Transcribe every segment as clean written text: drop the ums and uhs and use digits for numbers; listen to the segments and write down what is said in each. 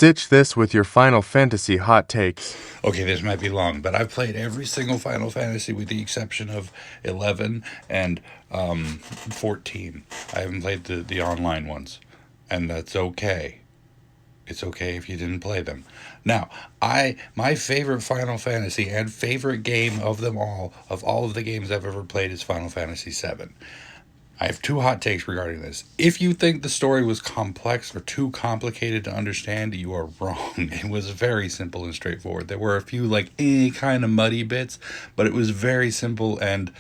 Stitch this with your Final Fantasy hot takes. Okay, this might be long, but I've played every single Final Fantasy with the exception of 11 and 14. I haven't played the online ones, and that's okay. It's okay if you didn't play them. Now, my favorite Final Fantasy and favorite game of them all, of all of the games I've ever played, is Final Fantasy VII. I have two hot takes regarding this. If you think the story was complex or too complicated to understand, you are wrong. It was very simple and straightforward. There were a few kind of muddy bits, but it was very simple, and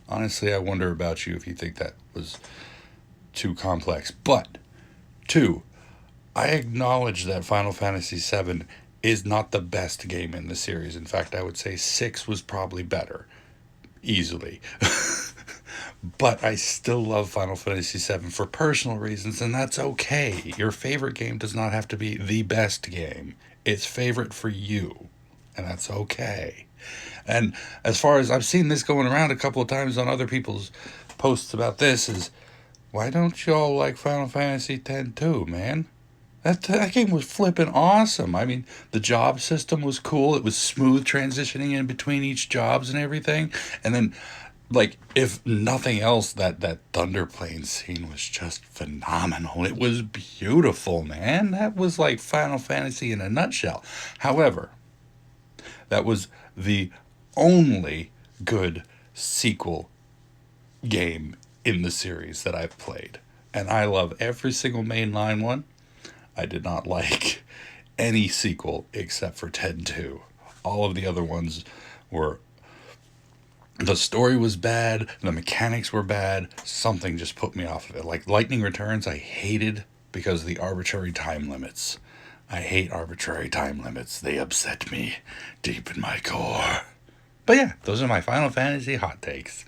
honestly, I wonder about you if you think that was too complex. But two, I acknowledge that Final Fantasy VII is not the best game in the series. In fact, I would say 6 was probably better. Easily. But I still love Final Fantasy VII for personal reasons, and that's okay. Your favorite game does not have to be the best game. It's favorite for you, and that's okay. And as far as I've seen this going around a couple of times on other people's posts about this, is why don't you all like Final Fantasy X too, man? That game was flipping awesome. I mean, the job system was cool. It was smooth transitioning in between each jobs and everything. And then, if nothing else, that Thunder Plane scene was just phenomenal. It was beautiful, man. That was like Final Fantasy in a nutshell. However, that was the only good sequel game in the series that I've played. And I love every single mainline one. I did not like any sequel except for 10-2. All of the other ones were... The story was bad, the mechanics were bad, something just put me off of it. Like Lightning Returns, I hated because of the arbitrary time limits. I hate arbitrary time limits. They upset me deep in my core. But yeah, those are my Final Fantasy hot takes.